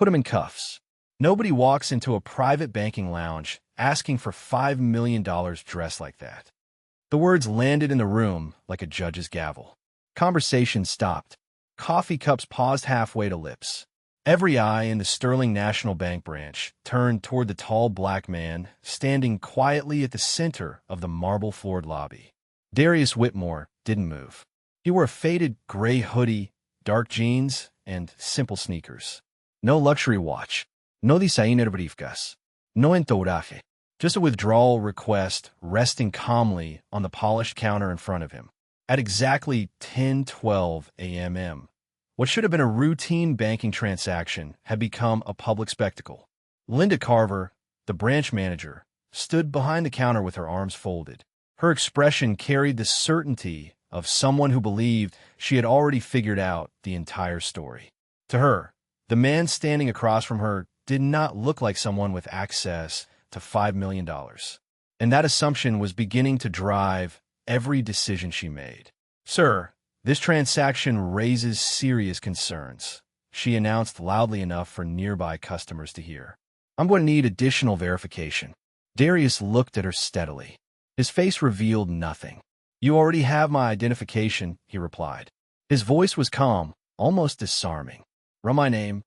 Put him in cuffs. Nobody walks into a private banking lounge asking for $5 million dressed like that. The words landed in the room like a judge's gavel. Conversation stopped. Coffee cups paused halfway to lips. Every eye in the Sterling National Bank branch turned toward the tall black man standing quietly at the center of the marble-floored lobby. Darius Whitmore didn't move. He wore a faded gray hoodie, dark jeans, and simple sneakers. No luxury watch. No designer briefcase. No entourage. Just a withdrawal request resting calmly on the polished counter in front of him. At exactly 10:12 a.m., what should have been a routine banking transaction had become a public spectacle. Linda Carver, the branch manager, stood behind the counter with her arms folded. Her expression carried the certainty of someone who believed she had already figured out the entire story. To her, the man standing across from her did not look like someone with access to $5 million. And that assumption was beginning to drive every decision she made. "Sir, this transaction raises serious concerns," she announced loudly enough for nearby customers to hear. "I'm going to need additional verification." Darius looked at her steadily. His face revealed nothing. "You already have my identification," he replied. His voice was calm, almost disarming. "Run my name."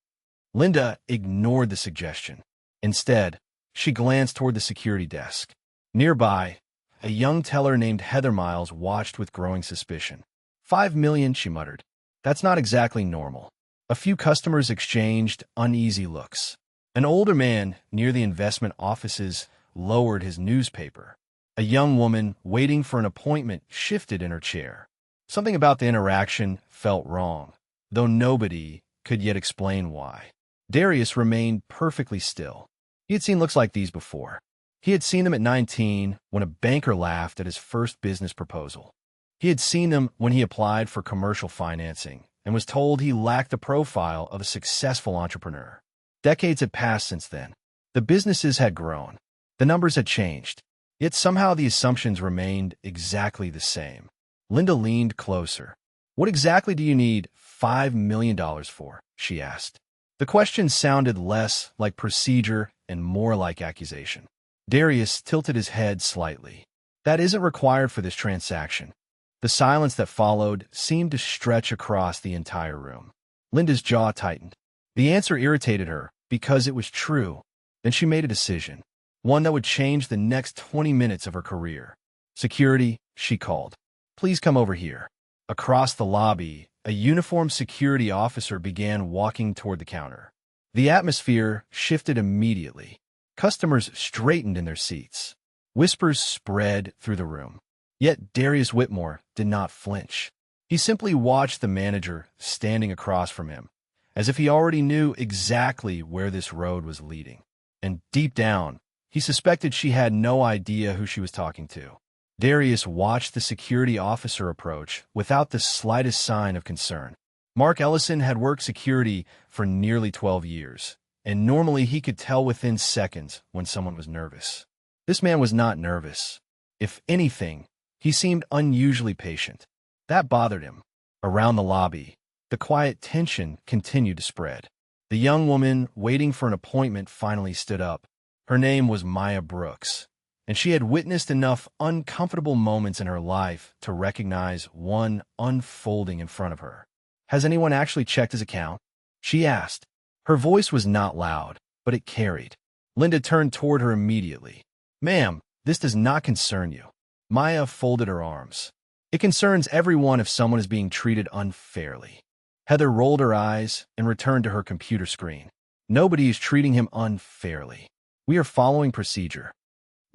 Linda ignored the suggestion. Instead, she glanced toward the security desk. Nearby, a young teller named Heather Miles watched with growing suspicion. "5 million," she muttered. "That's not exactly normal." A few customers exchanged uneasy looks. An older man near the investment offices lowered his newspaper. A young woman waiting for an appointment shifted in her chair. Something about the interaction felt wrong, though nobody could yet explain why. Darius remained perfectly still. He had seen looks like these before. He had seen them at 19 when a banker laughed at his first business proposal. He had seen them when he applied for commercial financing and was told he lacked the profile of a successful entrepreneur. Decades had passed since then. The businesses had grown. The numbers had changed. Yet somehow the assumptions remained exactly the same. Linda leaned closer. "What exactly do you need $5 million for?" she asked. The question sounded less like procedure and more like accusation. Darius tilted his head slightly. "That isn't required for this transaction." The silence that followed seemed to stretch across the entire room. Linda's jaw tightened. The answer irritated her because it was true. Then she made a decision, one that would change the next 20 minutes of her career. "Security," she called. "Please come over here." Across the lobby, a uniformed security officer began walking toward the counter. The atmosphere shifted immediately. Customers straightened in their seats. Whispers spread through the room. Yet Darius Whitmore did not flinch. He simply watched the manager standing across from him, as if he already knew exactly where this road was leading. And deep down, he suspected she had no idea who she was talking to. Darius watched the security officer approach without the slightest sign of concern. Mark Ellison had worked security for nearly 12 years, and normally he could tell within seconds when someone was nervous. This man was not nervous. If anything, he seemed unusually patient. That bothered him. Around the lobby, the quiet tension continued to spread. The young woman waiting for an appointment finally stood up. Her name was Maya Brooks, and she had witnessed enough uncomfortable moments in her life to recognize one unfolding in front of her. "Has anyone actually checked his account?" she asked. Her voice was not loud, but it carried. Linda turned toward her immediately. "Ma'am, this does not concern you." Maya folded her arms. "It concerns everyone if someone is being treated unfairly." Heather rolled her eyes and returned to her computer screen. "Nobody is treating him unfairly. We are following procedure."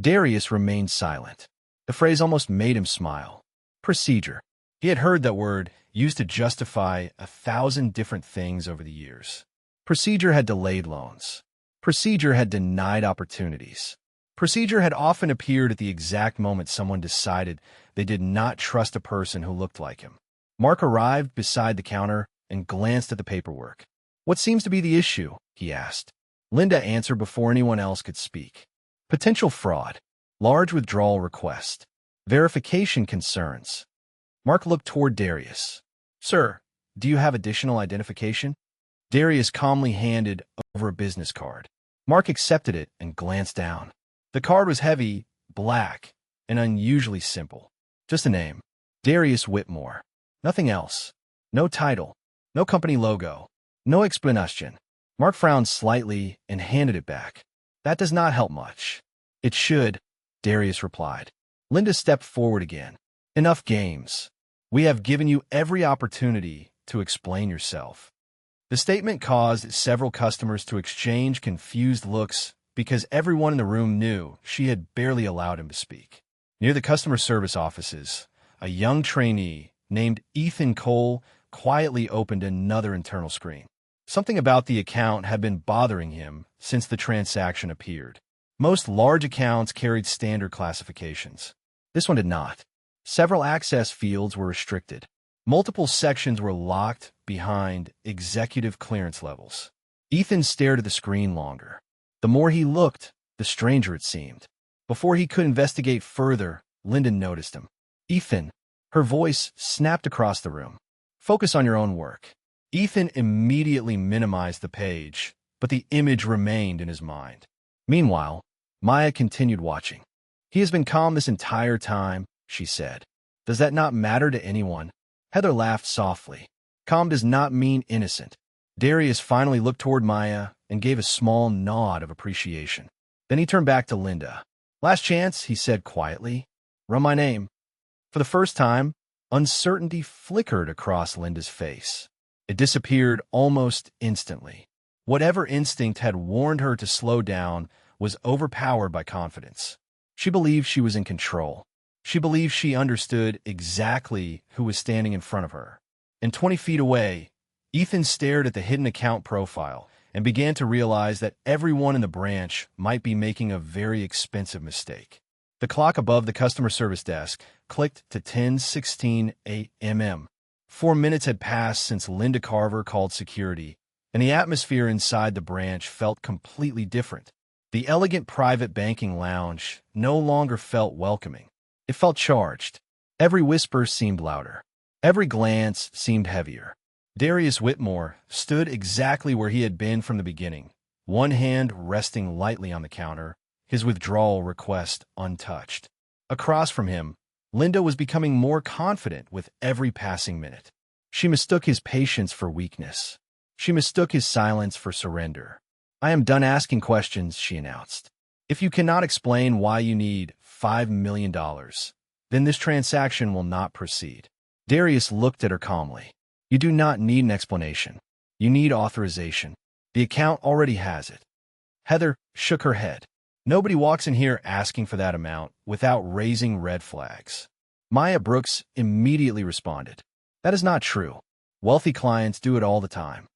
Darius remained silent. The phrase almost made him smile. Procedure. He had heard that word used to justify 1,000 different things over the years. Procedure had delayed loans. Procedure had denied opportunities. Procedure had often appeared at the exact moment someone decided they did not trust a person who looked like him. Mark arrived beside the counter and glanced at the paperwork. "What seems to be the issue?" he asked. Linda answered before anyone else could speak. "Potential fraud. Large withdrawal request. Verification concerns." Mark looked toward Darius. "Sir, do you have additional identification?" Darius calmly handed over a business card. Mark accepted it and glanced down. The card was heavy, black, and unusually simple. Just a name. Darius Whitmore. Nothing else. No title. No company logo. No explanation. Mark frowned slightly and handed it back. That does not help much. It should, Darius replied. Linda stepped forward again. Enough games. We have given you every opportunity to explain yourself. The statement caused several customers to exchange confused looks because everyone in the room knew she had barely allowed him to speak. Near the customer service offices, a young trainee named Ethan Cole quietly opened another internal screen. Something about the account had been bothering him since the transaction appeared. Most large accounts carried standard classifications. This one did not. Several access fields were restricted. Multiple sections were locked behind executive clearance levels. Ethan stared at the screen longer. The more he looked, the stranger it seemed. Before he could investigate further, Linda noticed him. Ethan, her voice snapped across the room. Focus on your own work. Ethan immediately minimized the page, but the image remained in his mind. Meanwhile, Maya continued watching. He has been calm this entire time, she said. Does that not matter to anyone? Heather laughed softly. Calm does not mean innocent. Darius finally looked toward Maya and gave a small nod of appreciation. Then he turned back to Linda. Last chance, he said quietly. Run my name. For the first time, uncertainty flickered across Linda's face. It disappeared almost instantly. Whatever instinct had warned her to slow down was overpowered by confidence. She believed she was in control. She believed she understood exactly who was standing in front of her. And 20 feet away, Ethan stared at the hidden account profile and began to realize that everyone in the branch might be making a very expensive mistake. The clock above the customer service desk clicked to 10:16 a.m. 4 minutes had passed since Linda Carver called security, and the atmosphere inside the branch felt completely different. The elegant private banking lounge no longer felt welcoming. It felt charged. Every whisper seemed louder. Every glance seemed heavier. Darius Whitmore stood exactly where he had been from the beginning, one hand resting lightly on the counter, his withdrawal request untouched. Across from him, Linda was becoming more confident with every passing minute. She mistook his patience for weakness. She mistook his silence for surrender. I am done asking questions, she announced. If you cannot explain why you need $5 million, then this transaction will not proceed. Darius looked at her calmly. You do not need an explanation. You need authorization. The account already has it. Heather shook her head. Nobody walks in here asking for that amount without raising red flags. Maya Brooks immediately responded. That is not true. Wealthy clients do it all the time.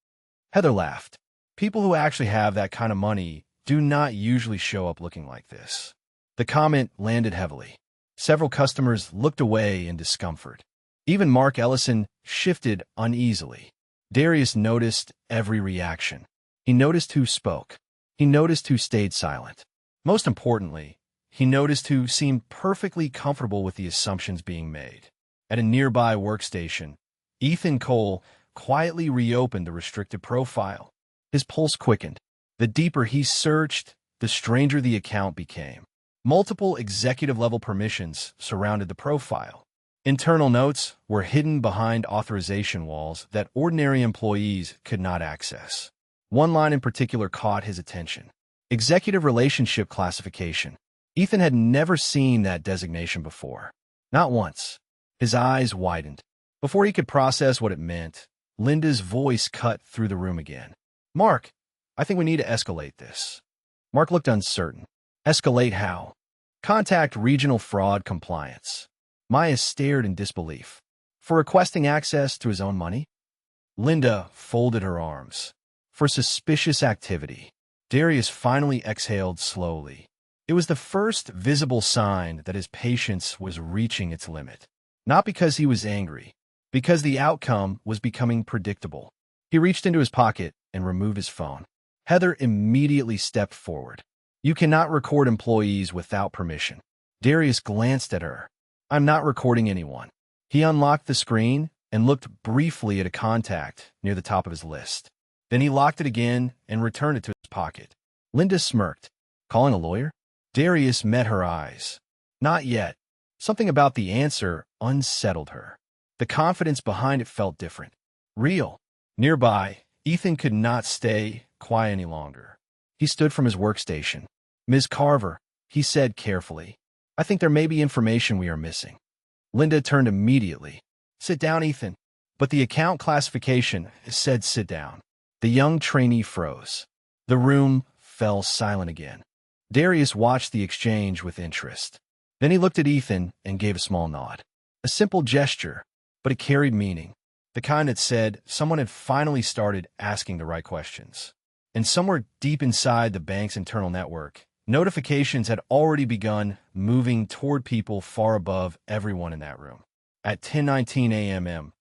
Heather laughed. People who actually have that kind of money do not usually show up looking like this. The comment landed heavily. Several customers looked away in discomfort. Even Mark Ellison shifted uneasily. Darius noticed every reaction. He noticed who spoke. He noticed who stayed silent. Most importantly, he noticed who seemed perfectly comfortable with the assumptions being made. At a nearby workstation, Ethan Cole quietly reopened the restricted profile. His pulse quickened. The deeper he searched, the stranger the account became. Multiple executive-level permissions surrounded the profile. Internal notes were hidden behind authorization walls that ordinary employees could not access. One line in particular caught his attention. Executive Relationship Classification. Ethan had never seen that designation before. Not once. His eyes widened. Before he could process what it meant, Linda's voice cut through the room again. Mark, I think we need to escalate this. Mark looked uncertain. Escalate how? Contact Regional Fraud Compliance. Maya stared in disbelief. For requesting access to his own money? Linda folded her arms. For suspicious activity. Darius finally exhaled slowly. It was the first visible sign that his patience was reaching its limit. Not because he was angry, because the outcome was becoming predictable. He reached into his pocket and removed his phone. Heather immediately stepped forward. You cannot record employees without permission. Darius glanced at her. I'm not recording anyone. He unlocked the screen and looked briefly at a contact near the top of his list. Then he locked it again and returned it to his pocket. Linda smirked. Calling a lawyer? Darius met her eyes. Not yet. Something about the answer unsettled her. The confidence behind it felt different. Real. Nearby, Ethan could not stay quiet any longer. He stood from his workstation. Ms. Carver, he said carefully, I think there may be information we are missing. Linda turned immediately. Sit down, Ethan. But the account classification said sit down. The young trainee froze. The room fell silent again. Darius watched the exchange with interest. Then he looked at Ethan and gave a small nod. A simple gesture, but it carried meaning. The kind that said someone had finally started asking the right questions. And somewhere deep inside the bank's internal network, notifications had already begun moving toward people far above everyone in that room. At 10:19 a.m.,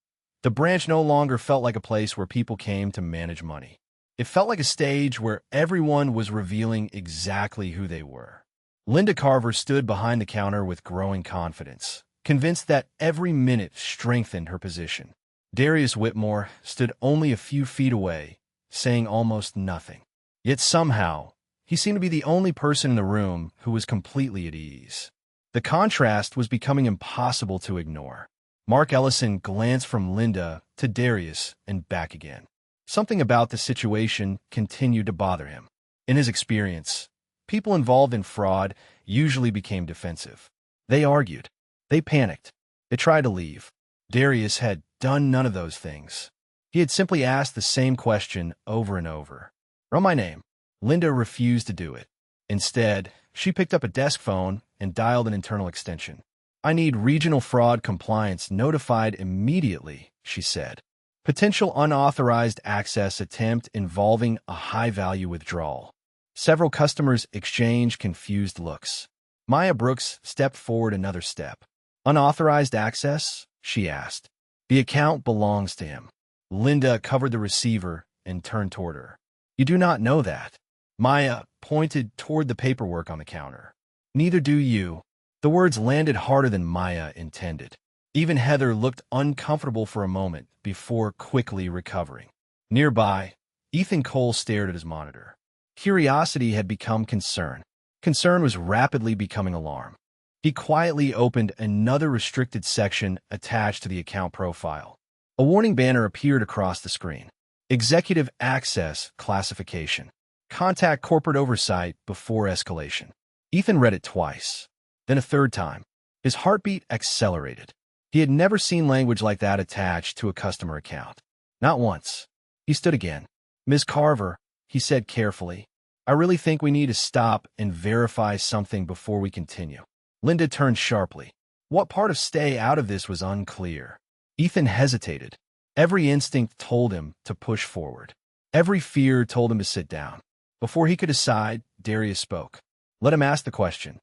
the branch no longer felt like a place where people came to manage money. It felt like a stage where everyone was revealing exactly who they were. Linda Carver stood behind the counter with growing confidence, convinced that every minute strengthened her position. Darius Whitmore stood only a few feet away, saying almost nothing. Yet somehow, he seemed to be the only person in the room who was completely at ease. The contrast was becoming impossible to ignore. Mark Ellison glanced from Linda to Darius and back again. Something about the situation continued to bother him. In his experience, people involved in fraud usually became defensive. They argued. They panicked. They tried to leave. Darius had done none of those things. He had simply asked the same question over and over. Run my name. Linda refused to do it. Instead, she picked up a desk phone and dialed an internal extension. I need regional fraud compliance notified immediately, she said. Potential unauthorized access attempt involving a high-value withdrawal. Several customers exchanged confused looks. Maya Brooks stepped forward another step. Unauthorized access? She asked. The account belongs to him. Linda covered the receiver and turned toward her. You do not know that. Maya pointed toward the paperwork on the counter. Neither do you. The words landed harder than Maya intended. Even Heather looked uncomfortable for a moment before quickly recovering. Nearby, Ethan Cole stared at his monitor. Curiosity had become concern. Concern was rapidly becoming alarm. He quietly opened another restricted section attached to the account profile. A warning banner appeared across the screen. Executive Access Classification. Contact corporate oversight before escalation. Ethan read it twice, then a third time. His heartbeat accelerated. He had never seen language like that attached to a customer account. Not once. He stood again. Ms. Carver, he said carefully, I really think we need to stop and verify something before we continue. Linda turned sharply. What part of stay out of this was unclear. Ethan hesitated. Every instinct told him to push forward. Every fear told him to sit down. Before he could decide, Darius spoke. Let him ask the question.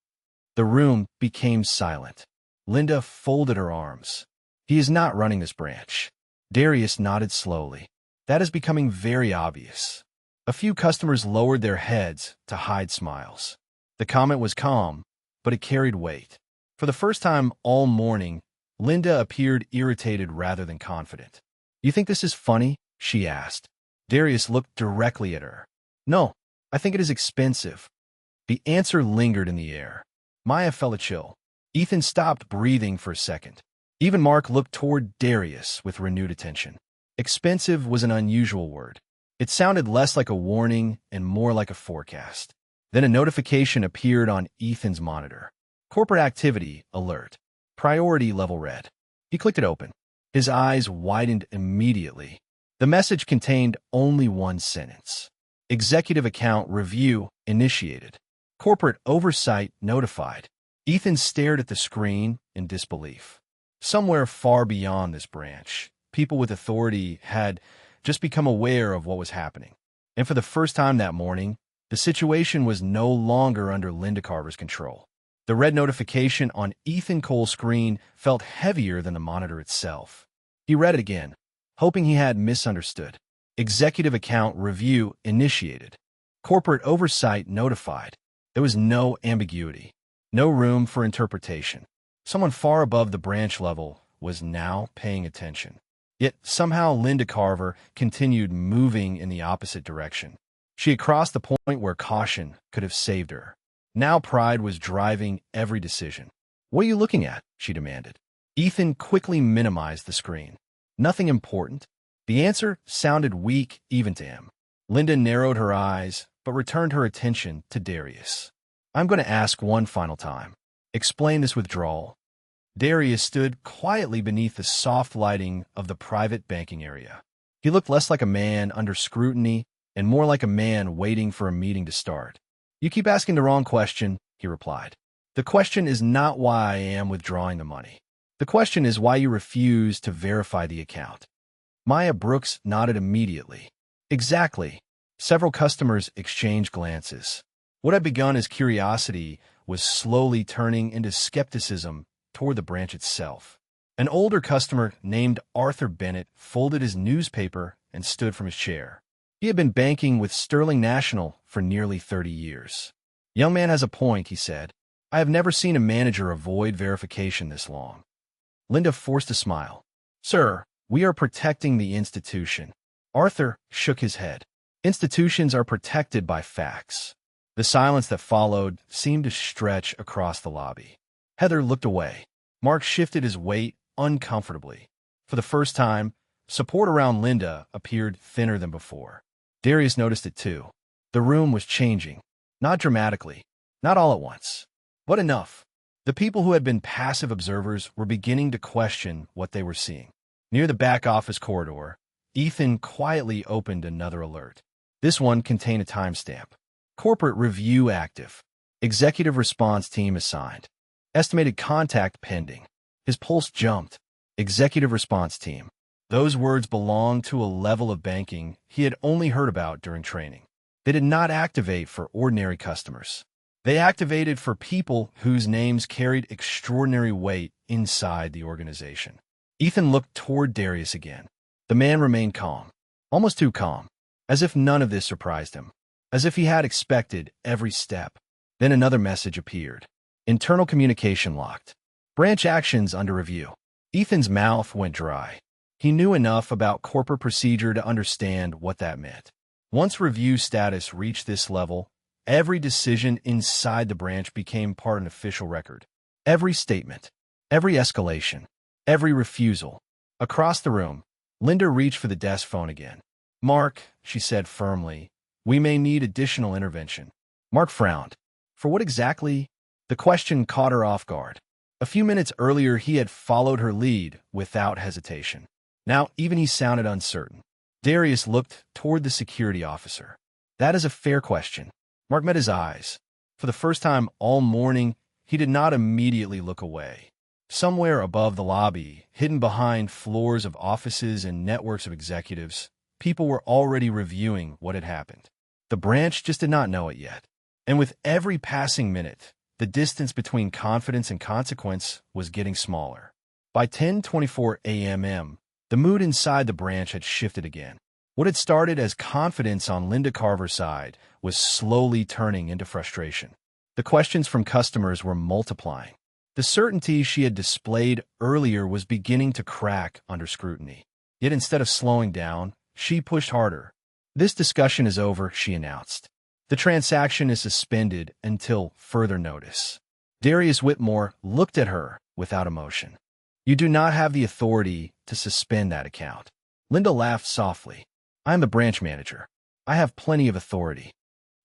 The room became silent. Linda folded her arms. He is not running this branch. Darius nodded slowly. That is becoming very obvious. A few customers lowered their heads to hide smiles. The comment was calm, but it carried weight. For the first time all morning, Linda appeared irritated rather than confident. You think this is funny? She asked. Darius looked directly at her. No, I think it is expensive. The answer lingered in the air. Maya felt a chill. Ethan stopped breathing for a second. Even Mark looked toward Darius with renewed attention. Expensive was an unusual word. It sounded less like a warning and more like a forecast. Then a notification appeared on Ethan's monitor. Corporate activity alert. Priority level red. He clicked it open. His eyes widened immediately. The message contained only one sentence. Executive account review initiated. Corporate oversight notified. Ethan stared at the screen in disbelief. Somewhere far beyond this branch, people with authority had just become aware of what was happening. And for the first time that morning, the situation was no longer under Linda Carver's control. The red notification on Ethan Cole's screen felt heavier than the monitor itself. He read it again, hoping he had misunderstood. Executive account review initiated. Corporate oversight notified. There was no ambiguity, no room for interpretation. Someone far above the branch level was now paying attention. Yet somehow Linda Carver continued moving in the opposite direction. She had crossed the point where caution could have saved her. Now pride was driving every decision. "What are you looking at?" she demanded. Ethan quickly minimized the screen. "Nothing important." The answer sounded weak even to him. Linda narrowed her eyes, but returned her attention to Darius. "I'm going to ask one final time. Explain this withdrawal." Darius stood quietly beneath the soft lighting of the private banking area. He looked less like a man under scrutiny and more like a man waiting for a meeting to start. "You keep asking the wrong question," he replied. "The question is not why I am withdrawing the money. The question is why you refuse to verify the account." Maya Brooks nodded immediately. "Exactly." Several customers exchanged glances. What had begun as curiosity was slowly turning into skepticism toward the branch itself. An older customer named Arthur Bennett folded his newspaper and stood from his chair. He had been banking with Sterling National for nearly 30 years. "Young man has a point," he said. "I have never seen a manager avoid verification this long." Linda forced a smile. "Sir, we are protecting the institution." Arthur shook his head. "Institutions are protected by facts." The silence that followed seemed to stretch across the lobby. Heather looked away. Mark shifted his weight uncomfortably. For the first time, support around Linda appeared thinner than before. Darius noticed it too. The room was changing. Not dramatically, not all at once, but enough. The people who had been passive observers were beginning to question what they were seeing. Near the back office corridor, Ethan quietly opened another alert. This one contained a timestamp. "Corporate review active. Executive response team assigned. Estimated contact pending." His pulse jumped. Executive response team. Those words belonged to a level of banking he had only heard about during training. They did not activate for ordinary customers. They activated for people whose names carried extraordinary weight inside the organization. Ethan looked toward Darius again. The man remained calm, almost too calm, as if none of this surprised him, as if he had expected every step. Then another message appeared. Internal communication locked. Branch actions under review. Ethan's mouth went dry. He knew enough about corporate procedure to understand what that meant. Once review status reached this level, every decision inside the branch became part of an official record. Every statement, every escalation, every refusal. Across the room, Linda reached for the desk phone again. "Mark," she said firmly, "we may need additional intervention." Mark frowned. "For what exactly?" The question caught her off guard. A few minutes earlier, he had followed her lead without hesitation. Now, even he sounded uncertain. Darius looked toward the security officer. "That is a fair question." Mark met his eyes. For the first time all morning, he did not immediately look away. Somewhere above the lobby, hidden behind floors of offices and networks of executives, people were already reviewing what had happened. The branch just did not know it yet. And with every passing minute, the distance between confidence and consequence was getting smaller. By 10:24 a.m., the mood inside the branch had shifted again. What had started as confidence on Linda Carver's side was slowly turning into frustration. The questions from customers were multiplying. The certainty she had displayed earlier was beginning to crack under scrutiny. Yet instead of slowing down, she pushed harder. "This discussion is over," she announced. "The transaction is suspended until further notice." Darius Whitmore looked at her without emotion. "You do not have the authority to suspend that account." Linda laughed softly. "I am the branch manager. I have plenty of authority."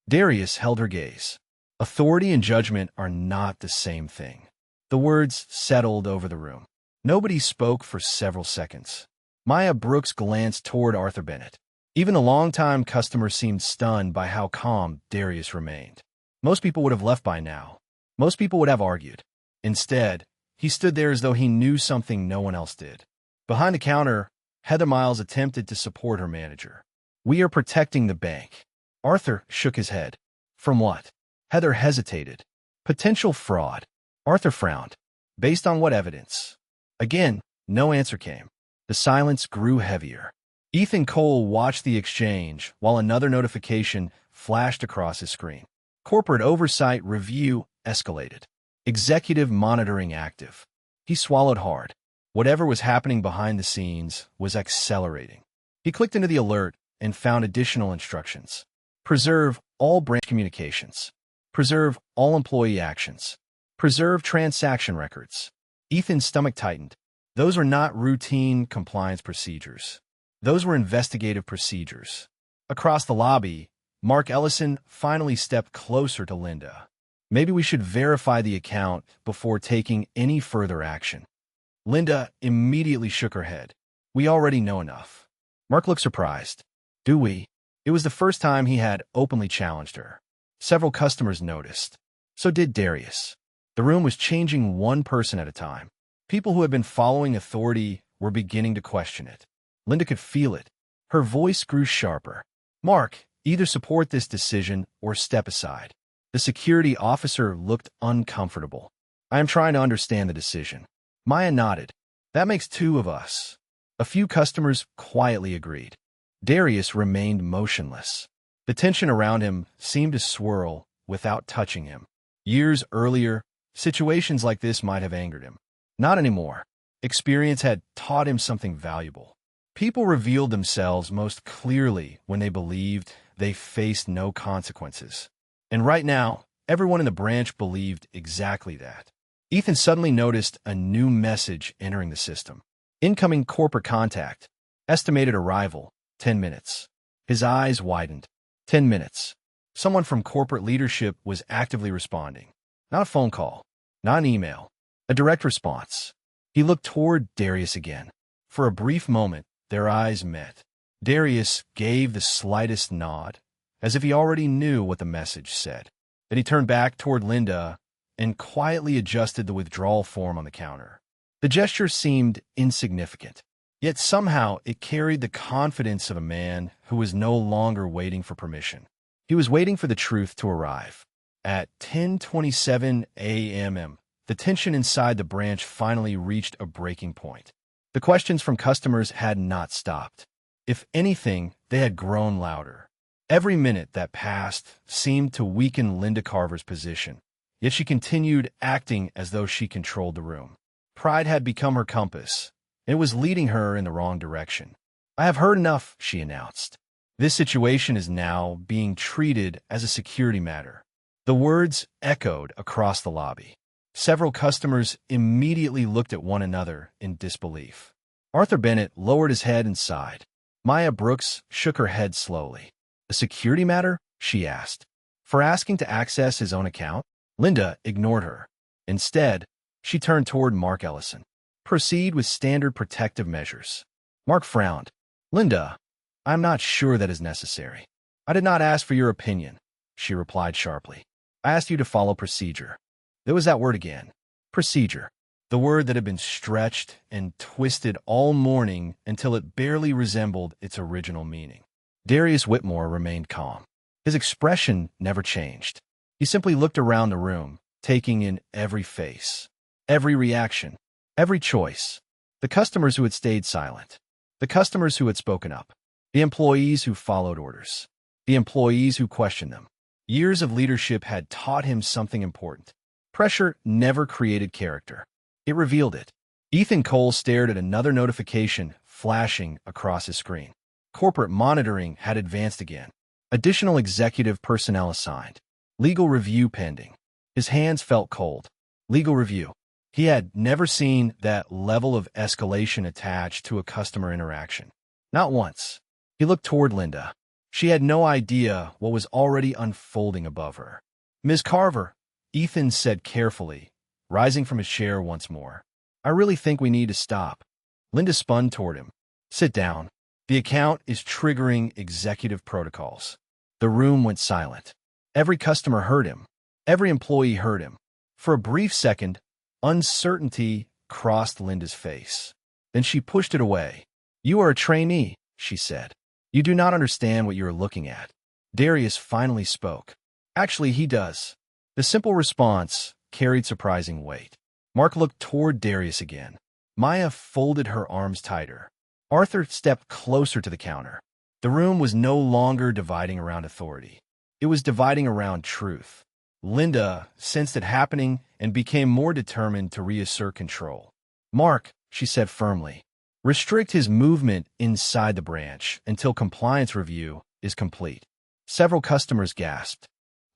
Darius held her gaze. Authority and judgment are not the same thing. The words settled over the room. Nobody spoke for several seconds. Maya Brooks glanced toward Arthur Bennett. Even the longtime customer seemed stunned by how calm Darius remained. Most people would have left by now. Most people would have argued. Instead, he stood there as though he knew something no one else did. Behind the counter, Heather Miles attempted to support her manager. "We are protecting the bank." Arthur shook his head. "From what?" Heather hesitated. "Potential fraud." Arthur frowned. "Based on what evidence?" Again, no answer came. The silence grew heavier. Ethan Cole watched the exchange while another notification flashed across his screen. Corporate oversight review escalated. Executive monitoring active. He swallowed hard. Whatever was happening behind the scenes was accelerating. He clicked into the alert and found additional instructions. Preserve all branch communications. Preserve all employee actions. Preserve transaction records. Ethan's stomach tightened. Those were not routine compliance procedures. Those were investigative procedures. Across the lobby, Mark Ellison finally stepped closer to Linda. Maybe we should verify the account before taking any further action. Linda immediately shook her head. We already know enough. Mark looked surprised. Do we? It was the first time he had openly challenged her. Several customers noticed. So did Darius. The room was changing one person at a time. People who had been following authority were beginning to question it. Linda could feel it. Her voice grew sharper. Mark, either support this decision or step aside. The security officer looked uncomfortable. I am trying to understand the decision. Maya nodded. That makes two of us. A few customers quietly agreed. Darius remained motionless. The tension around him seemed to swirl without touching him. Years earlier, situations like this might have angered him. Not anymore. Experience had taught him something valuable. People revealed themselves most clearly when they believed they faced no consequences. And right now, everyone in the branch believed exactly that. Ethan suddenly noticed a new message entering the system. Incoming corporate contact. Estimated arrival, 10 minutes. His eyes widened. 10 minutes. Someone from corporate leadership was actively responding. Not a phone call. Not an email. A direct response. He looked toward Darius again. For a brief moment, their eyes met. Darius gave the slightest nod, as if he already knew what the message said. Then he turned back toward Linda and quietly adjusted the withdrawal form on the counter. The gesture seemed insignificant, yet somehow it carried the confidence of a man who was no longer waiting for permission. He was waiting for the truth to arrive. At 10:27 a.m., the tension inside the branch finally reached a breaking point. The questions from customers had not stopped. If anything, they had grown louder. Every minute that passed seemed to weaken Linda Carver's position, yet she continued acting as though she controlled the room. Pride had become her compass, and it was leading her in the wrong direction. I have heard enough, she announced. This situation is now being treated as a security matter. The words echoed across the lobby. Several customers immediately looked at one another in disbelief. Arthur Bennett lowered his head and sighed. Maya Brooks shook her head slowly. A security matter? She asked. For asking to access his own account? Linda ignored her. Instead, she turned toward Mark Ellison. Proceed with standard protective measures. Mark frowned. Linda, I'm not sure that is necessary. I did not ask for your opinion, she replied sharply. I asked you to follow procedure. There was that word again. Procedure. The word that had been stretched and twisted all morning until it barely resembled its original meaning. Darius Whitmore remained calm. His expression never changed. He simply looked around the room, taking in every face, every reaction, every choice. The customers who had stayed silent. The customers who had spoken up. The employees who followed orders. The employees who questioned them. Years of leadership had taught him something important. Pressure never created character. It revealed it. Ethan Cole stared at another notification flashing across his screen. Corporate monitoring had advanced again. Additional executive personnel assigned. Legal review pending. His hands felt cold. Legal review. He had never seen that level of escalation attached to a customer interaction. Not once. He looked toward Linda. She had no idea what was already unfolding above her. Ms. Carver, Ethan said carefully, rising from his chair once more. I really think we need to stop. Linda spun toward him. Sit down. The account is triggering executive protocols. The room went silent. Every customer heard him. Every employee heard him. For a brief second, uncertainty crossed Linda's face. Then she pushed it away. You are a trainee, she said. You do not understand what you are looking at. Darius finally spoke. Actually, he does. The simple response carried surprising weight. Mark looked toward Darius again. Maya folded her arms tighter. Arthur stepped closer to the counter. The room was no longer dividing around authority. It was dividing around truth. Linda sensed it happening and became more determined to reassert control. Mark, she said firmly. Restrict his movement inside the branch until compliance review is complete. Several customers gasped.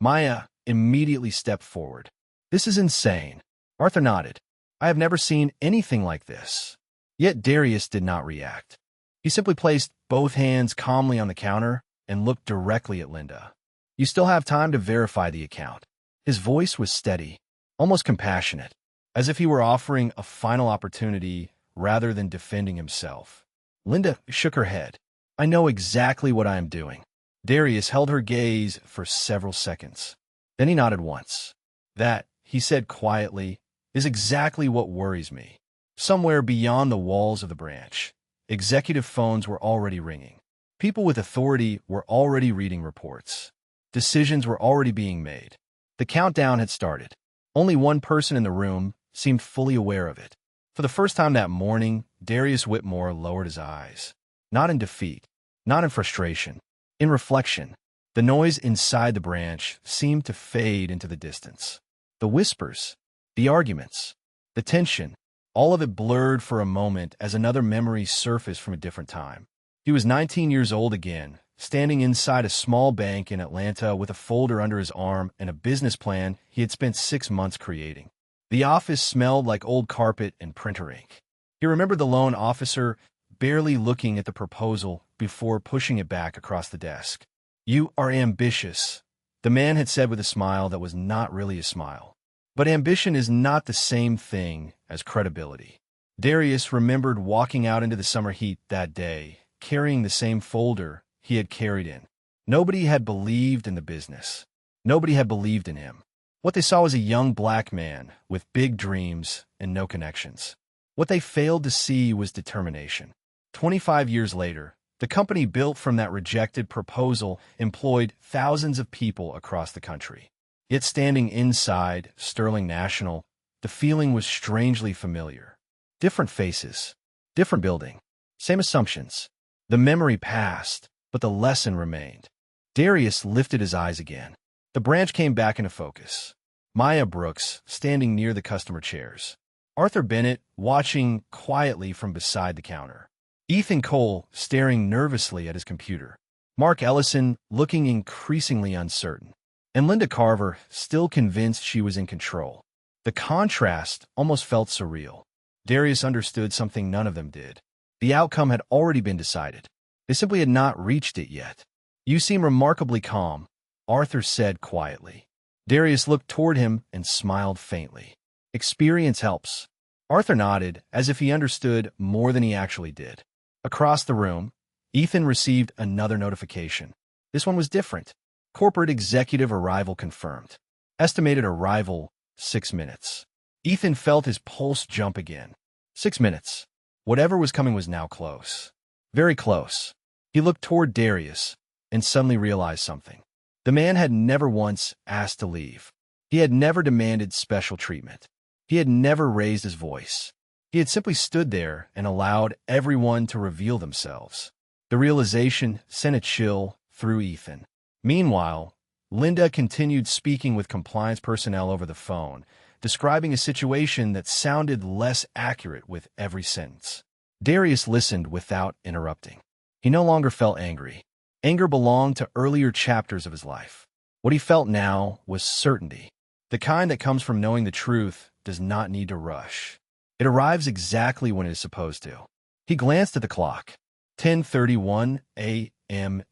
Maya immediately stepped forward. This is insane. Arthur nodded. I have never seen anything like this. Yet Darius did not react. He simply placed both hands calmly on the counter and looked directly at Linda. You still have time to verify the account. His voice was steady, almost compassionate, as if he were offering a final opportunity rather than defending himself. Linda shook her head. I know exactly what I am doing. Darius held her gaze for several seconds. Then he nodded once. That, he said quietly, is exactly what worries me. Somewhere beyond the walls of the branch, executive phones were already ringing. People with authority were already reading reports. Decisions were already being made. The countdown had started. Only one person in the room seemed fully aware of it. For the first time that morning, Darius Whitmore lowered his eyes. Not in defeat, not in frustration, in reflection. The noise inside the branch seemed to fade into the distance. The whispers, the arguments, the tension, all of it blurred for a moment as another memory surfaced from a different time. He was 19 years old again, standing inside a small bank in Atlanta with a folder under his arm and a business plan he had spent 6 months creating. The office smelled like old carpet and printer ink. He remembered the loan officer barely looking at the proposal before pushing it back across the desk. You are ambitious, the man had said with a smile that was not really a smile. But ambition is not the same thing as credibility. Darius remembered walking out into the summer heat that day, carrying the same folder he had carried in. Nobody had believed in the business. Nobody had believed in him. What they saw was a young black man with big dreams and no connections. What they failed to see was determination. 25 years later, the company built from that rejected proposal employed thousands of people across the country. Yet standing inside Sterling National, the feeling was strangely familiar. Different faces, different building, same assumptions. The memory passed, but the lesson remained. Darius lifted his eyes again. The branch came back into focus. Maya Brooks, standing near the customer chairs. Arthur Bennett, watching quietly from beside the counter. Ethan Cole, staring nervously at his computer. Mark Ellison, looking increasingly uncertain. And Linda Carver, still convinced she was in control. The contrast almost felt surreal. Darius understood something none of them did. The outcome had already been decided. They simply had not reached it yet. You seem remarkably calm, Arthur said quietly. Darius looked toward him and smiled faintly. Experience helps. Arthur nodded, as if he understood more than he actually did. Across the room, Ethan received another notification. This one was different. Corporate executive arrival confirmed. Estimated arrival, 6 minutes. Ethan felt his pulse jump again. 6 minutes. Whatever was coming was now close. Very close. He looked toward Darius and suddenly realized something. The man had never once asked to leave. He had never demanded special treatment. He had never raised his voice. He had simply stood there and allowed everyone to reveal themselves. The realization sent a chill through Ethan. Meanwhile, Linda continued speaking with compliance personnel over the phone, describing a situation that sounded less accurate with every sentence. Darius listened without interrupting. He no longer felt angry. Anger belonged to earlier chapters of his life. What he felt now was certainty. The kind that comes from knowing the truth does not need to rush. It arrives exactly when it is supposed to. He glanced at the clock. 10:31 a.m.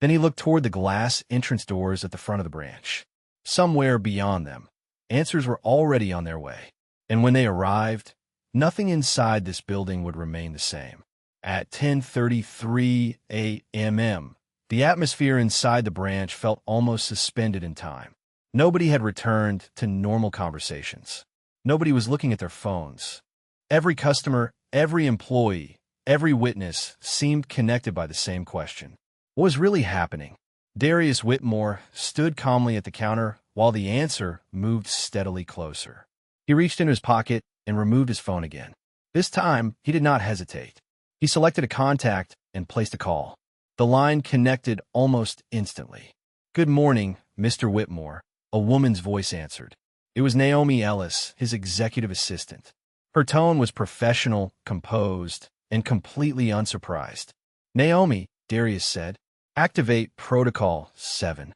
Then he looked toward the glass entrance doors at the front of the branch. Somewhere beyond them, answers were already on their way. And when they arrived, nothing inside this building would remain the same. At 10:33 a.m., the atmosphere inside the branch felt almost suspended in time. Nobody had returned to normal conversations. Nobody was looking at their phones. Every customer, every employee, every witness seemed connected by the same question. What was really happening? Darius Whitmore stood calmly at the counter while the answer moved steadily closer. He reached into his pocket and removed his phone again. This time, he did not hesitate. He selected a contact and placed a call. The line connected almost instantly. "Good morning, Mr. Whitmore," a woman's voice answered. It was Naomi Ellis, his executive assistant. Her tone was professional, composed, and completely unsurprised. "Naomi," Darius said, "activate Protocol 7.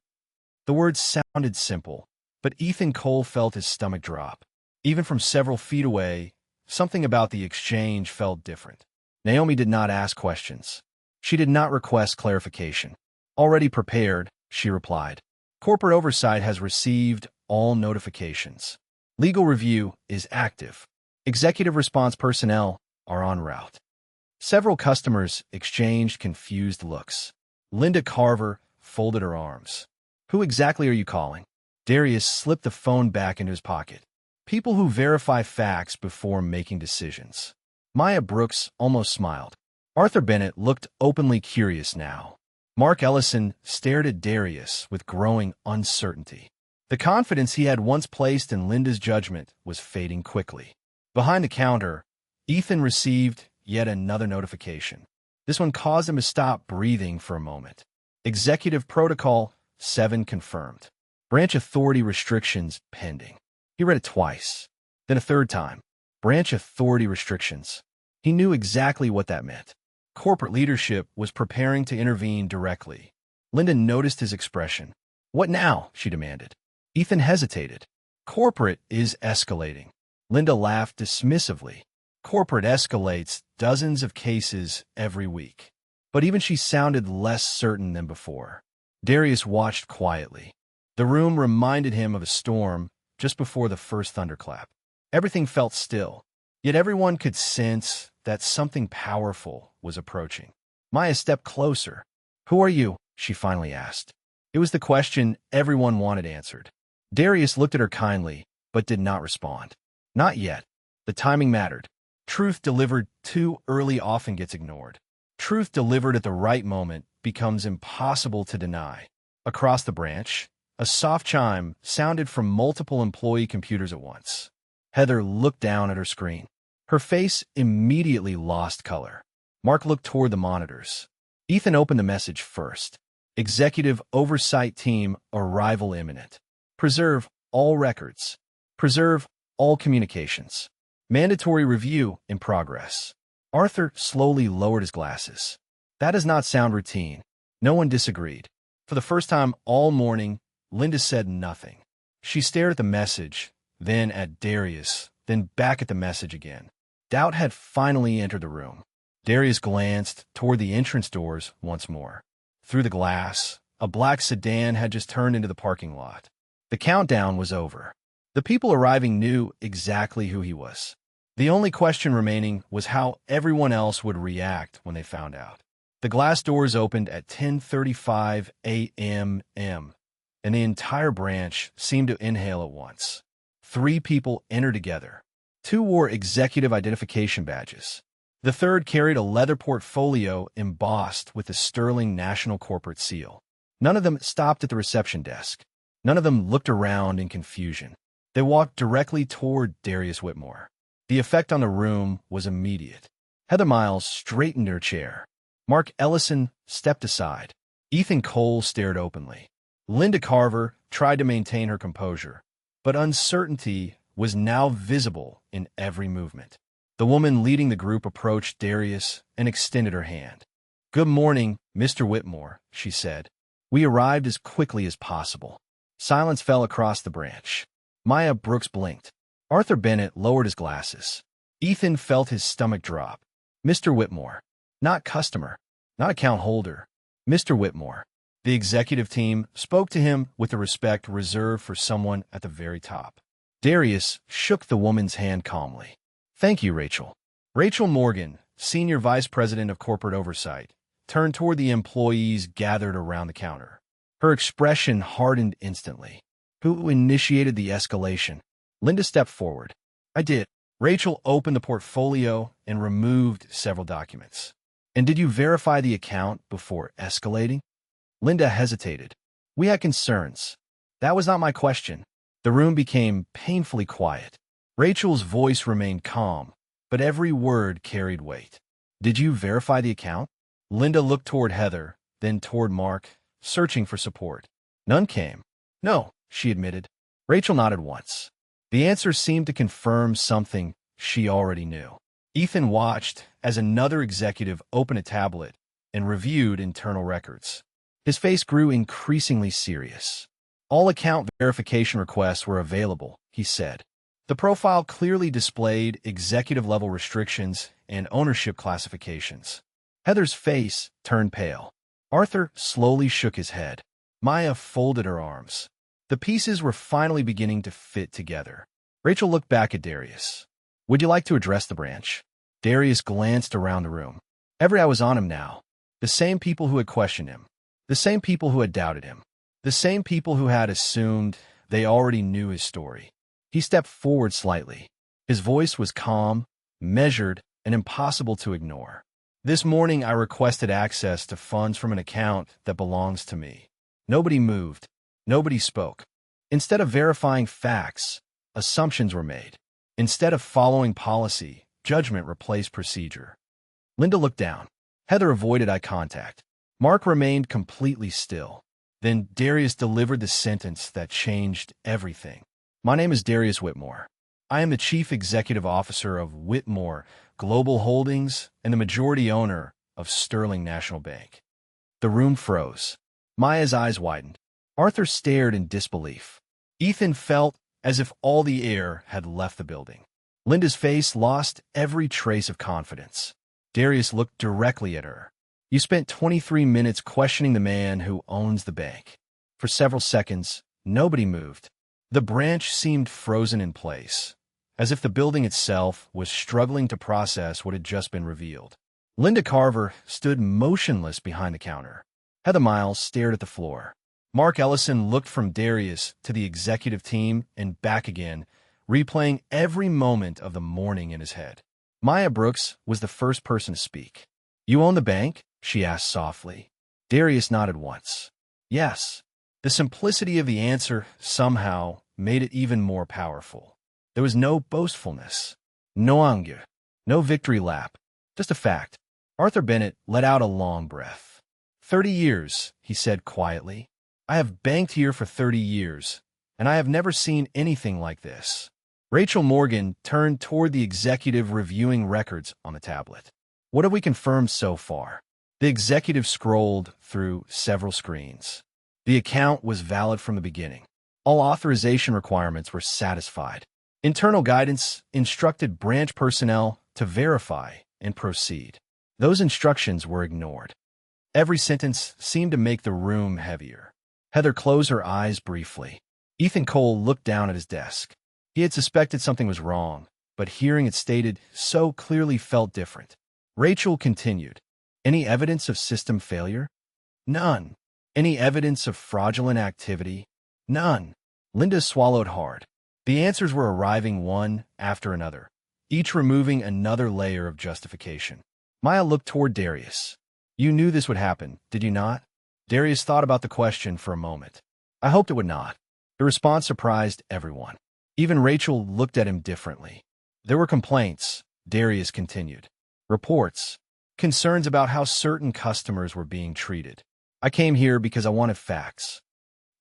The words sounded simple, but Ethan Cole felt his stomach drop. Even from several feet away, something about the exchange felt different. Naomi did not ask questions. She did not request clarification. "Already prepared," she replied. "Corporate oversight has received all notifications. Legal review is active. Executive response personnel are en route." Several customers exchanged confused looks. Linda Carver folded her arms. "Who exactly are you calling?" Darius slipped the phone back into his pocket. "People who verify facts before making decisions." Maya Brooks almost smiled. Arthur Bennett looked openly curious now. Mark Ellison stared at Darius with growing uncertainty. The confidence he had once placed in Linda's judgment was fading quickly. Behind the counter, Ethan received yet another notification. This one caused him to stop breathing for a moment. Executive Protocol 7 confirmed. Branch authority restrictions pending. He read it twice, then a third time. Branch authority restrictions. He knew exactly what that meant. Corporate leadership was preparing to intervene directly. Linda noticed his expression. "What now?" she demanded. Ethan hesitated. "Corporate is escalating." Linda laughed dismissively. "Corporate escalates dozens of cases every week." But even she sounded less certain than before. Darius watched quietly. The room reminded him of a storm just before the first thunderclap. Everything felt still, yet everyone could sense that something powerful was approaching. Maya stepped closer. "Who are you?" she finally asked. It was the question everyone wanted answered. Darius looked at her kindly, but did not respond. Not yet. The timing mattered. Truth delivered too early often gets ignored. Truth delivered at the right moment becomes impossible to deny. Across the branch, a soft chime sounded from multiple employee computers at once. Heather looked down at her screen. Her face immediately lost color. Mark looked toward the monitors. Ethan opened the message first. "Executive Oversight Team arrival imminent. Preserve all records. Preserve all communications. Mandatory review in progress." Arthur slowly lowered his glasses. That does not sound routine. No one disagreed. For the first time all morning, Linda said nothing. She stared at the message, then at Darius, then back at the message again. Doubt had finally entered the room. Darius glanced toward the entrance doors once more. Through the glass, a black sedan had just turned into the parking lot. The countdown was over. The people arriving knew exactly who he was. The only question remaining was how everyone else would react when they found out. The glass doors opened at 10:35 a.m., and the entire branch seemed to inhale at once. 3 people entered together. 2 wore executive identification badges. The third carried a leather portfolio embossed with the sterling national corporate seal. None of them stopped at the reception desk. None of them looked around in confusion. They walked directly toward Darius Whitmore. The effect on the room was immediate. Heather Miles straightened her chair. Mark Ellison stepped aside. Ethan Cole stared openly. Linda Carver tried to maintain her composure, but uncertainty was now visible in every movement. The woman leading the group approached Darius and extended her hand. "Good morning, Mr. Whitmore," she said. "We arrived as quickly as possible." Silence fell across the branch. Maya Brooks blinked. Arthur Bennett lowered his glasses. Ethan felt his stomach drop. "Mr. Whitmore. Not customer. Not account holder. Mr. Whitmore." The executive team spoke to him with the respect reserved for someone at the very top. Darius shook the woman's hand calmly. "Thank you, Rachel." Rachel Morgan, Senior Vice President of Corporate Oversight, turned toward the employees gathered around the counter. Her expression hardened instantly. "Who initiated the escalation?" Linda stepped forward. "I did." Rachel opened the portfolio and removed several documents. "And did you verify the account before escalating?" Linda hesitated. "We had concerns. That was not my question." The room became painfully quiet. Rachel's voice remained calm, but every word carried weight. "Did you verify the account?" Linda looked toward Heather, then toward Mark, searching for support. None came. "No," she admitted. Rachel nodded once. The answer seemed to confirm something she already knew. Ethan watched as another executive opened a tablet and reviewed internal records. His face grew increasingly serious. All account verification requests were available, he said. The profile clearly displayed executive-level restrictions and ownership classifications. Heather's face turned pale. Arthur slowly shook his head. Maya folded her arms. The pieces were finally beginning to fit together. Rachel looked back at Darius. Would you like to address the branch? Darius glanced around the room. Every eye was on him now. The same people who had questioned him. The same people who had doubted him. The same people who had assumed they already knew his story. He stepped forward slightly. His voice was calm, measured, and impossible to ignore. This morning I requested access to funds from an account that belongs to me. Nobody moved. Nobody spoke. Instead of verifying facts, assumptions were made. Instead of following policy, judgment replaced procedure. Linda looked down. Heather avoided eye contact. Mark remained completely still. Then Darius delivered the sentence that changed everything. My name is Darius Whitmore. I am the Chief Executive Officer of Whitmore Global Holdings and the majority owner of Sterling National Bank. The room froze. Maya's eyes widened. Arthur stared in disbelief. Ethan felt as if all the air had left the building. Linda's face lost every trace of confidence. Darius looked directly at her. You spent 23 minutes questioning the man who owns the bank. For several seconds, nobody moved. The branch seemed frozen in place, as if the building itself was struggling to process what had just been revealed. Linda Carver stood motionless behind the counter. Heather Miles stared at the floor. Mark Ellison looked from Darius to the executive team and back again, replaying every moment of the morning in his head. Maya Brooks was the first person to speak. You own the bank? She asked softly. Darius nodded once. Yes. The simplicity of the answer somehow made it even more powerful. There was no boastfulness, no anger, no victory lap, just a fact. Arthur Bennett let out a long breath. 30 years, he said quietly. I have banked here for 30 years, and I have never seen anything like this. Rachel Morgan turned toward the executive reviewing records on the tablet. What have we confirmed so far? The executive scrolled through several screens. The account was valid from the beginning. All authorization requirements were satisfied. Internal guidance instructed branch personnel to verify and proceed. Those instructions were ignored. Every sentence seemed to make the room heavier. Heather closed her eyes briefly. Ethan Cole looked down at his desk. He had suspected something was wrong, but hearing it stated so clearly felt different. Rachel continued. Any evidence of system failure? None. Any evidence of fraudulent activity? None. Linda swallowed hard. The answers were arriving one after another, each removing another layer of justification. Maya looked toward Darius. You knew this would happen, did you not? Darius thought about the question for a moment. I hoped it would not. The response surprised everyone. Even Rachel looked at him differently. There were complaints, Darius continued. Reports. Concerns about how certain customers were being treated. I came here because I wanted facts.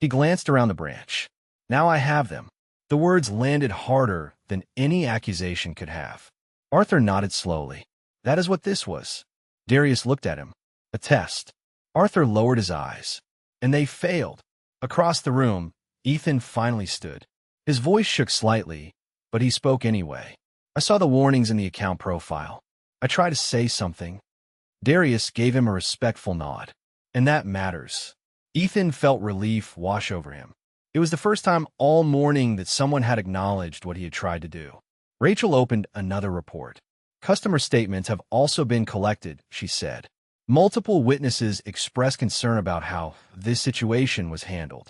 He glanced around the branch. Now I have them. The words landed harder than any accusation could have. Arthur nodded slowly. That is what this was. Darius looked at him. A test. Arthur lowered his eyes. And they failed. Across the room, Ethan finally stood. His voice shook slightly, but he spoke anyway. I saw the warnings in the account profile. I tried to say something. Darius gave him a respectful nod. And that matters. Ethan felt relief wash over him. It was the first time all morning that someone had acknowledged what he had tried to do. Rachel opened another report. Customer statements have also been collected, she said. Multiple witnesses expressed concern about how this situation was handled.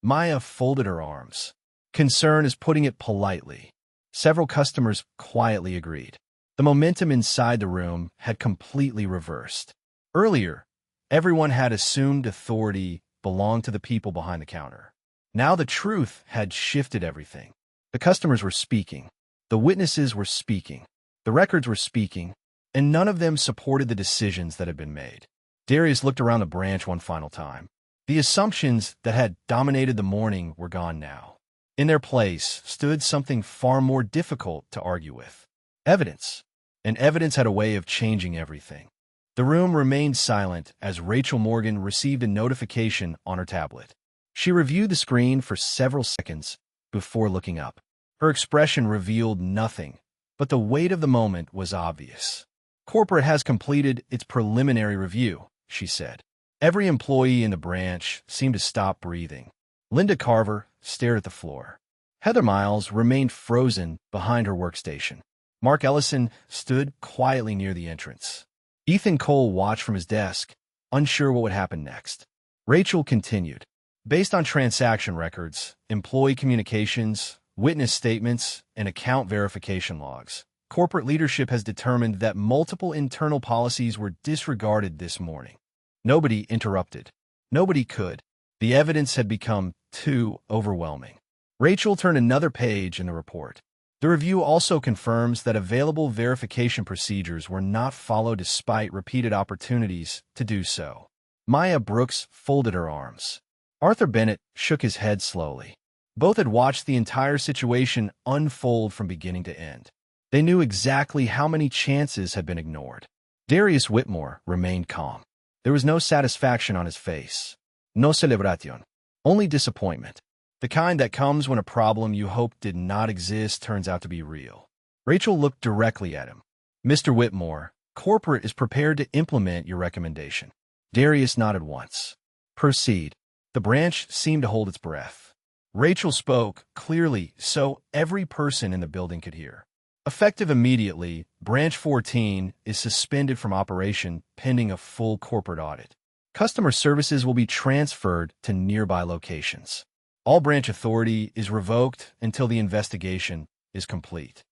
Maya folded her arms. Concern is putting it politely. Several customers quietly agreed. The momentum inside the room had completely reversed. Earlier, everyone had assumed authority belonged to the people behind the counter. Now the truth had shifted everything. The customers were speaking. The witnesses were speaking. The records were speaking. And none of them supported the decisions that had been made. Darius looked around the branch one final time. The assumptions that had dominated the morning were gone now. In their place stood something far more difficult to argue with. Evidence. And evidence had a way of changing everything. The room remained silent as Rachel Morgan received a notification on her tablet. She reviewed the screen for several seconds before looking up. Her expression revealed nothing, but the weight of the moment was obvious. "Corporate has completed its preliminary review," she said. Every employee in the branch seemed to stop breathing. Linda Carver stared at the floor. Heather Miles remained frozen behind her workstation. Mark Ellison stood quietly near the entrance. Ethan Cole watched from his desk, unsure what would happen next. Rachel continued. "Based on transaction records, employee communications, witness statements, and account verification logs, corporate leadership has determined that multiple internal policies were disregarded this morning." Nobody interrupted. Nobody could. The evidence had become too overwhelming. Rachel turned another page in the report. The review also confirms that available verification procedures were not followed despite repeated opportunities to do so. Maya Brooks folded her arms. Arthur Bennett shook his head slowly. Both had watched the entire situation unfold from beginning to end. They knew exactly how many chances had been ignored. Darius Whitmore remained calm. There was no satisfaction on his face. No celebración. Only disappointment. The kind that comes when a problem you hoped did not exist turns out to be real. Rachel looked directly at him. "Mr. Whitmore, corporate is prepared to implement your recommendation." Darius nodded once. "Proceed." The branch seemed to hold its breath. Rachel spoke clearly so every person in the building could hear. "Effective immediately, Branch 14 is suspended from operation pending a full corporate audit. Customer services will be transferred to nearby locations. All branch authority is revoked until the investigation is complete."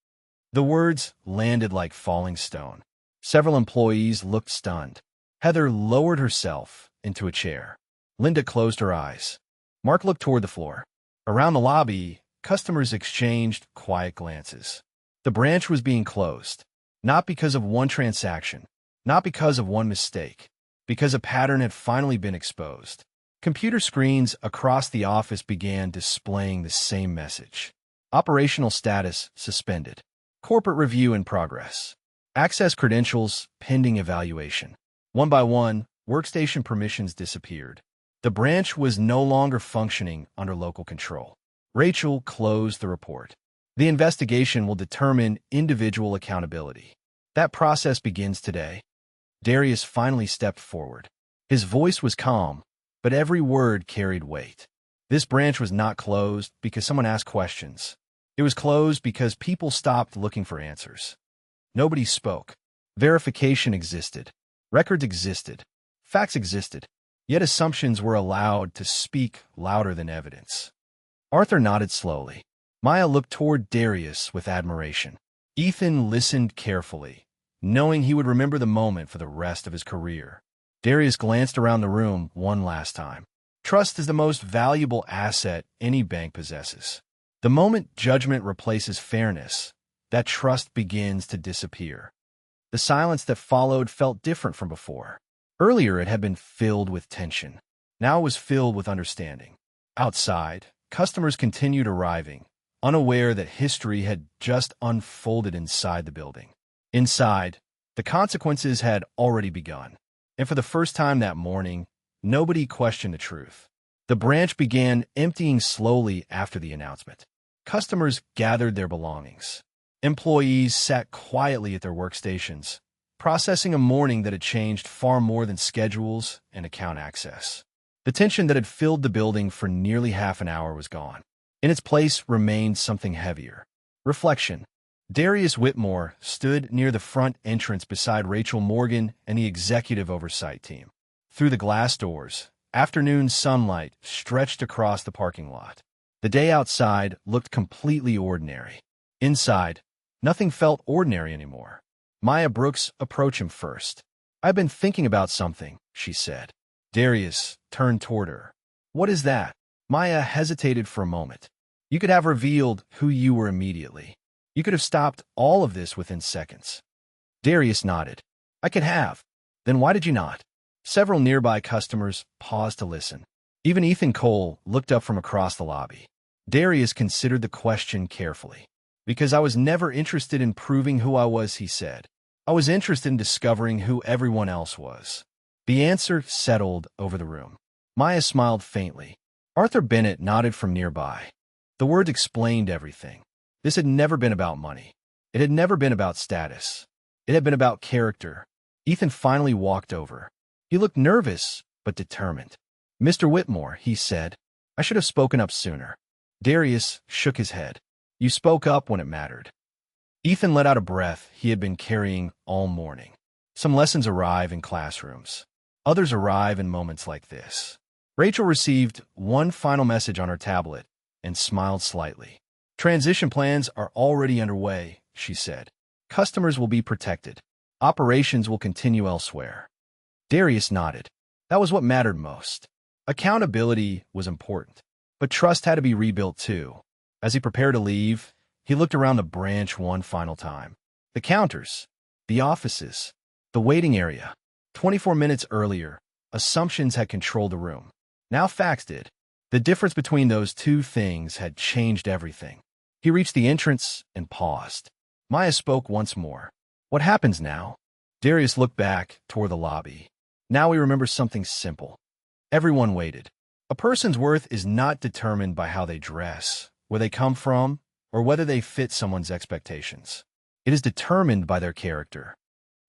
The words landed like falling stone. Several employees looked stunned. Heather lowered herself into a chair. Linda closed her eyes. Mark looked toward the floor. Around the lobby, customers exchanged quiet glances. The branch was being closed, not because of one transaction, not because of one mistake, because a pattern had finally been exposed. Computer screens across the office began displaying the same message. Operational status suspended. Corporate review in progress. Access credentials pending evaluation. One by one, workstation permissions disappeared. The branch was no longer functioning under local control. Rachel closed the report. "The investigation will determine individual accountability. That process begins today." Darius finally stepped forward. His voice was calm, but every word carried weight. This branch was not closed because someone asked questions. It was closed because people stopped looking for answers. Nobody spoke. Verification existed. Records existed. Facts existed. Yet assumptions were allowed to speak louder than evidence. Arthur nodded slowly. Maya looked toward Darius with admiration. Ethan listened carefully, knowing he would remember the moment for the rest of his career. Darius glanced around the room one last time. Trust is the most valuable asset any bank possesses. The moment judgment replaces fairness, that trust begins to disappear. The silence that followed felt different from before. Earlier it had been filled with tension. Now it was filled with understanding. Outside, customers continued arriving, unaware that history had just unfolded inside the building. Inside, the consequences had already begun. And for the first time that morning, nobody questioned the truth. The branch began emptying slowly after the announcement. Customers gathered their belongings. Employees sat quietly at their workstations, processing a morning that had changed far more than schedules and account access. The tension that had filled the building for nearly half an hour was gone. In its place remained something heavier. Reflection. Darius Whitmore stood near the front entrance beside Rachel Morgan and the executive oversight team. Through the glass doors, afternoon sunlight stretched across the parking lot. The day outside looked completely ordinary. Inside, nothing felt ordinary anymore. Maya Brooks approached him first. "I've been thinking about something," she said. Darius turned toward her. "What is that?" Maya hesitated for a moment. "You could have revealed who you were immediately. You could have stopped all of this within seconds." Darius nodded. "I could have. Then why did you not?" Several nearby customers paused to listen. Even Ethan Cole looked up from across the lobby. Darius considered the question carefully. Because I was never interested in proving who I was, he said. I was interested in discovering who everyone else was. The answer settled over the room. Maya smiled faintly. Arthur Bennett nodded from nearby. The words explained everything. This had never been about money. It had never been about status. It had been about character. Ethan finally walked over. He looked nervous, but determined. "Mr. Whitmore," he said, "I should have spoken up sooner." Darius shook his head. "You spoke up when it mattered." Ethan let out a breath he had been carrying all morning. Some lessons arrive in classrooms. Others arrive in moments like this. Rachel received one final message on her tablet and smiled slightly. "Transition plans are already underway," she said. "Customers will be protected. Operations will continue elsewhere." Darius nodded. That was what mattered most. Accountability was important, but trust had to be rebuilt too. As he prepared to leave, he looked around the branch one final time. The counters, the offices, the waiting area. 24 minutes earlier, assumptions had controlled the room. Now facts did. The difference between those two things had changed everything. He reached the entrance and paused. Maya spoke once more. "What happens now?" Darius looked back toward the lobby. "Now we remember something simple." Everyone waited. A person's worth is not determined by how they dress, where they come from, or whether they fit someone's expectations. It is determined by their character.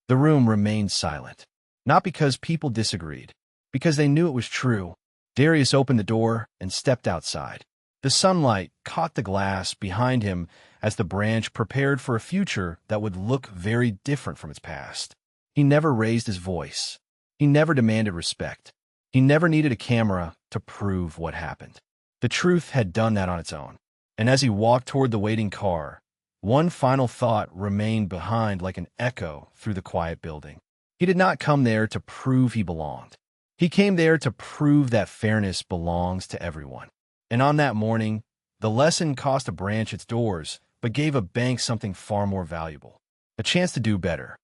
The room remained silent. Not because people disagreed, because they knew it was true. Darius opened the door and stepped outside. The sunlight caught the glass behind him as the branch prepared for a future that would look very different from its past. He never raised his voice. He never demanded respect. He never needed a camera to prove what happened. The truth had done that on its own. And as he walked toward the waiting car, one final thought remained behind like an echo through the quiet building. He did not come there to prove he belonged. He came there to prove that fairness belongs to everyone. And on that morning, the lesson cost a branch its doors, but gave a bank something far more valuable: a chance to do better.